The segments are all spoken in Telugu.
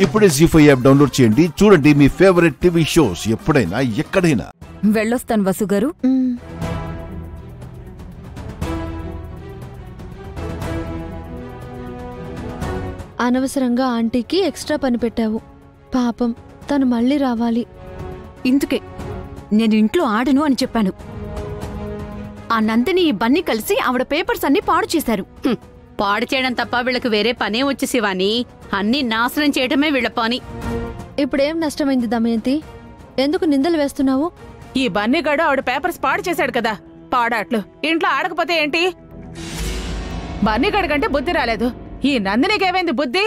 ఇప్పుడే జీ5 యాప్ డౌన్లోడ్ చేయండి. చూడండి మీ ఫేవరెట్ టీవీ షోస్ ఎప్పుడైనా ఎక్కడైనా. వెళ్ళొస్తాను వసు గారు. అనవసరంగా ఆంటీకి ఎక్స్ట్రా పని పెట్టావు. పాపం తను మళ్ళీ రావాలి. ఇందుకే నేను ఇంట్లో ఆడను అని చెప్పాను. ఆ నందిని ఈ బన్నీ కలిసి ఆవిడ పేపర్స్ అన్ని పాడు చేశారు. పాడు చేయడం తప్ప వీళ్ళకి వేరే పనే వచ్చి శివాని. అన్ని నాశనం చేయడమే వీళ్ళ పని. ఇప్పుడేం నష్టమైంది దమయంతి? ఎందుకు నిందలు వేస్తున్నావు? ఈ బన్నీగాడు ఆవిడ పేపర్స్ పాడు చేశాడు కదా. పాడాట్లు ఇంట్లో ఆడకపోతే ఏంటి? బన్నీగాడి కంటే బుద్ధి రాలేదు. ఈ నందినికేమైంది బుద్ధి?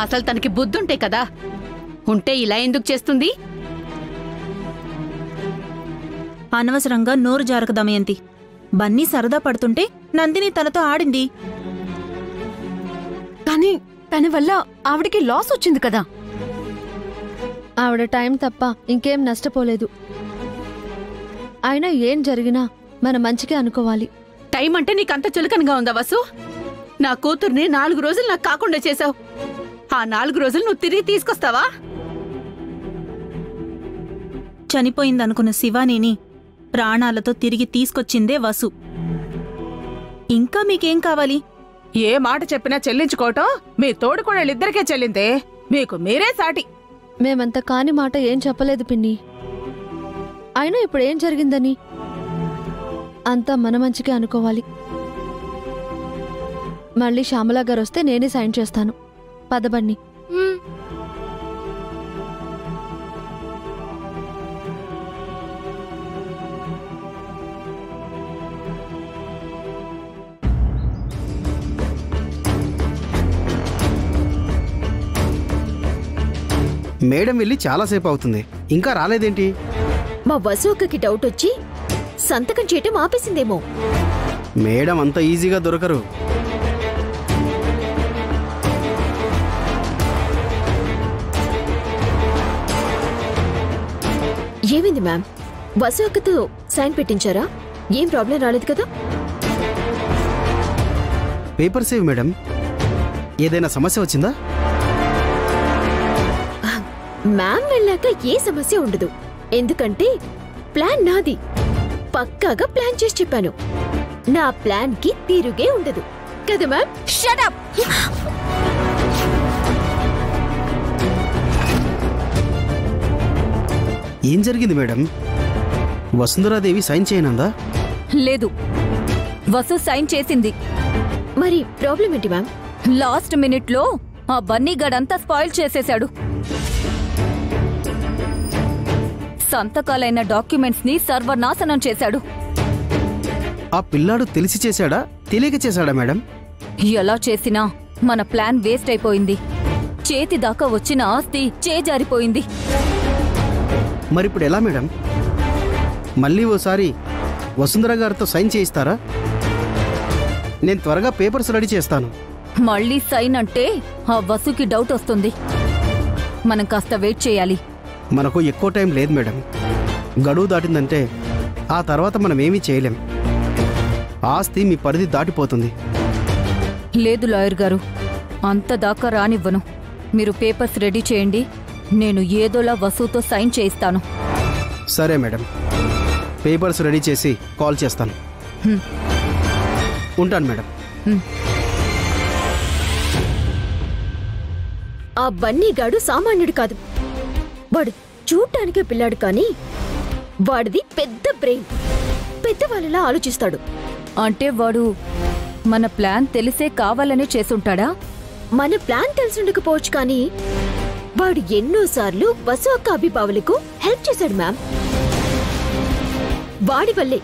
అసలు తనకి బుద్ధుంటే కదా, ఉంటే ఇలా ఎందుకు చేస్తుంది? అనవసరంగా నోరు జారక దమయంతి. బన్నీ సరదా పడుతుంటే నందిని తనతో ఆడింది. కానీ తన వల్ల ఆవిడికి లాస్ వచ్చింది కదా. ఆవిడ టైం తప్ప ఇంకేం నష్టపోలేదు. అయినా ఏం జరిగినా మన మంచికే అనుకోవాలి. టైం అంటే నీకంత చులకనగా ఉందా వసు? నా కూతుర్ని 4 రోజులు నాకు కాకుండా చేశావు. ఆ 4 రోజులు నువ్వు తిరిగి తీసుకొస్తావా? చనిపోయిందనుకున్న శివానీని ప్రాణాలతో తిరిగి తీసుకొచ్చిందే వసు. ఇంకా మీకేం కావాలి? ఏ మాట చెప్పినా చెల్లించుకోవటం మీ తోడుకోడళ్ళిద్దరికే చెల్లిందే. మీకు మీరే సాటి. మేమంత కాని మాట ఏం చెప్పలేదు పిన్ని. అయినా ఇప్పుడేం జరిగిందని అంతా మన మంచికే అనుకోవాలి. మళ్ళీ శ్యామలా గారు వస్తే నేనే సైన్ చేస్తాను. పదబన్ని. మేడం వెళ్ళి చాలాసేపు అవుతుంది, ఇంకా రాలేదేంటి? మా వసుకి డౌట్ వచ్చి సంతకం చేయటం ఆపేసిందేమో. మేడం అంత ఈజీగా దొరకరు. ఏమైంది మ్యామ్? వసు అక్కతో సైన్ పెట్టించారా? ఏం ప్రాబ్లం రాలేదు కదా? పేపర్ సేవ్ మేడం, ఏదైనా సమస్య వచ్చిందా? మ్యామ్ వెళ్ళాక ఏ సమస్య ఉండదు. ఎందుకంటే ప్లాన్ నాది. పక్కాగా ప్లాన్ చేసి చెప్పాను. నా ప్లాన్ కి తిరుగే ఉండదు కదా మ్యామ్? Shut up! ఏం జరిగింది మేడం? వసుంధరాదేవి సైన్ చేయనందా? లేదు, వసు సైన్ చేసింది. మరి ప్రాబ్లం ఏంటి మ్యామ్? లాస్ట్ మినిట్ లో ఆ బన్నీగాడంతా స్పాయిల్ చేసేశాడు. సంతకాలైన డాక్యుమెంట్స్ ని సర్వనాశనం చేశాడు. ఆ పిల్లాడు తెలిసి చేశాడా, తెలియక చేశాడా మేడం? ఎలా చేసినా మన ప్లాన్ వేస్ట్ అయిపోయింది. చేతి దాకా వచ్చిన ఆస్తి చేజారిపోయింది. మరిప్పుడు ఎలా మేడం? మళ్ళీ ఓసారి వసుంధర గారితో సైన్ చేయిస్తారా? నేను త్వరగా పేపర్స్ రెడీ చేస్తాను. మళ్ళీ సైన్ అంటే ఆ వసుకి డౌట్ వస్తుంది. మనం కాస్త వెయిట్ చేయాలి. మనకు ఎక్కువ టైం లేదు మేడం. గడువు దాటిందంటే ఆ తర్వాత మనం ఏమీ చేయలేం. ఆస్తి మీ పరిధి దాటిపోతుంది. లేదు లాయర్ గారు, అంత దాకా రానివ్వను. మీరు పేపర్స్ రెడీ చేయండి. నేను ఏదోలా వసుతో సైన్ చేయిస్తాను. సరే మేడం, పేపర్స్ రెడీ చేసి కాల్ చేస్తాను. ఉంటాను మేడం. ఆ బన్నీగాడు సామాన్యుడు కాదు. వాడు చూడటానికే పిల్లాడు, కానీ వాడిది పెద్ద బ్రెయిన్. పెద్దవాళ్ళలా ఆలోచిస్తాడు. అంటే వాడు మన ప్లాన్ తెలిసే కావాలనే చేసుంటాడా? మన ప్లాన్ తెలిసుండకపోవచ్చు, కానీ వాడు ఎన్నోసార్లు వసు అక్క అభిబావులకు హెల్ప్ చేశాడు మ్యామ్. వాడి వల్లే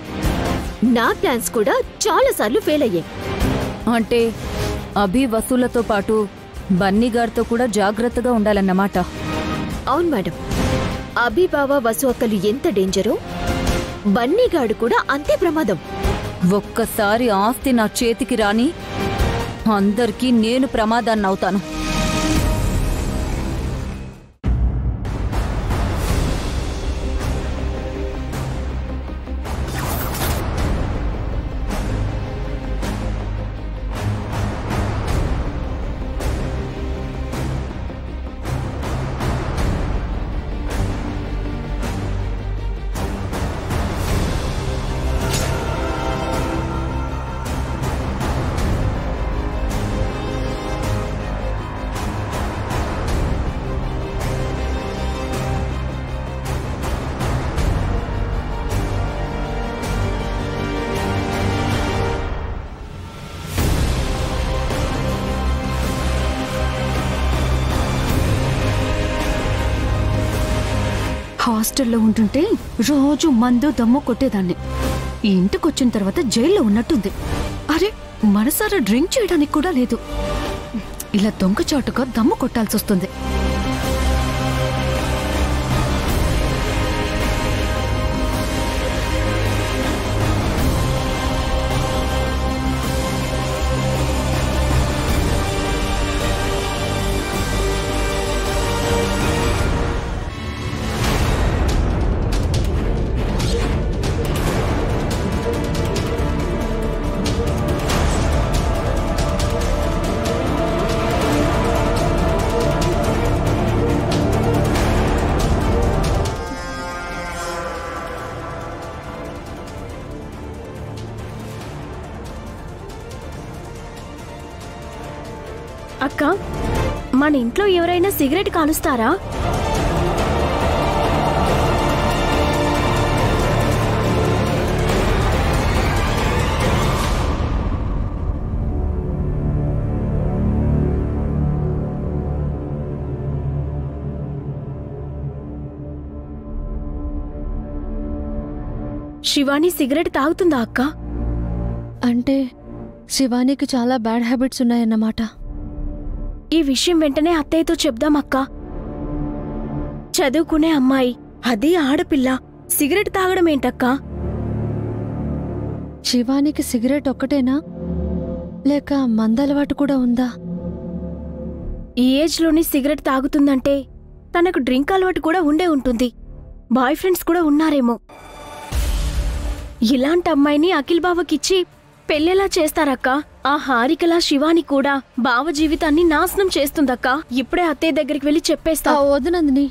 నా ప్లాన్స్ కూడా చాలా సార్లు ఫెయిల్ అయ్యాయి. అంటే అభి వసూలతో పాటు బన్నీగారితో కూడా జాగ్రత్తగా ఉండాలన్నమాట. అవును మేడం. అభిబావ వసు అక్కలు ఎంత డేంజరో, బన్నీగాడు కూడా అంతే ప్రమాదం. ఒక్కసారి ఆస్తి నా చేతికి రాని అందరికీ నేను ప్రమాదాన్నవుతాను. హాస్టల్లో ఉంటుంటే రోజు మందు దమ్ము కొట్టేదాన్ని. ఈ ఇంటికొచ్చిన తర్వాత జైల్లో ఉన్నట్టుంది. అరే, మనసారా డ్రింక్ చేయడానికి కూడా లేదు. ఇలా దొంగచాటుగా దమ్ము కొట్టాల్సి వస్తుంది. అక్క, మన ఇంట్లో ఎవరైనా సిగరెట్ కాలుస్తారా? శివాని సిగరెట్ తాగుతుందా అక్క? అంటే శివానికి చాలా బ్యాడ్ హ్యాబిట్స్ ఉన్నాయన్నమాట. ఈ విషయం వెంటనే అత్తయ్యతో చెప్దామక్కా. చదువుకునే అమ్మాయి, అది ఆడపిల్ల, సిగరెట్ తాగడం ఏంటక్కా? శివానికి సిగరెట్ ఒక్కటేనా, లేక మందలవాటు కూడా ఉందా? ఈ ఏజ్లోని సిగరెట్ తాగుతుందంటే తనకు డ్రింక్ అలవాటు కూడా ఉండే ఉంటుంది. బాయ్ ఫ్రెండ్స్ కూడా ఉన్నారేమో. ఇలాంటి అమ్మాయిని అఖిల్ బావకిచ్చి పెళ్ళేలా చేస్తారక్క? ఆ హారికలా శివాని కూడా బావ జీవితాన్ని నాశనం చేస్తుందక్క. ఇప్పుడే అత్తయ్య దగ్గరికి వెళ్ళి చెప్పేస్తా. వద్దు నందిని,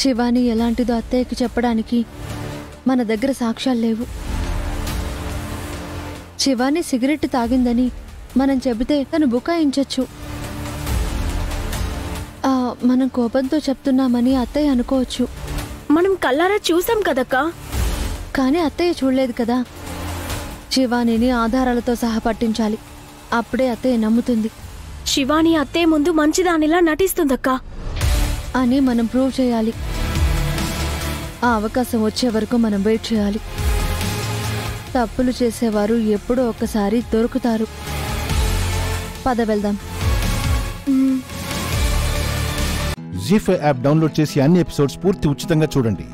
శివాని ఎలాంటిదో అత్తయ్యకి చెప్పడానికి మన దగ్గర సాక్ష్యాలు లేవు. శివాని సిగరెట్ తాగిందని మనం చెబితే తను బుకాయించొచ్చు. మనం కోపంతో చెప్తున్నామని అత్తయ్య అనుకోవచ్చు. మనం కల్లారా చూసాం కదక్కా. కానీ అత్తయ్య చూడలేదు కదా. శివానిని ఆధారాలతో సహా పట్టించాలి. అప్పుడే అత్తయ్య నమ్ముతుంది. శివాని అత్తయ్య ముందు మంచిదానిలా నటిస్తుందక్కా అని మనం ప్రూవ్ చేయాలి. ఆ అవకాశం వచ్చే వరకు మనం వెయిట్ చేయాలి. తప్పులు చేసేవారు ఎప్పుడో ఒకసారి దొరుకుతారు. పద వెళ్దాం. జీ5 యాప్ డౌన్లోడ్ చేసి అన్ని ఎపిసోడ్స్ పూర్తి ఉచితంగా చూడండి.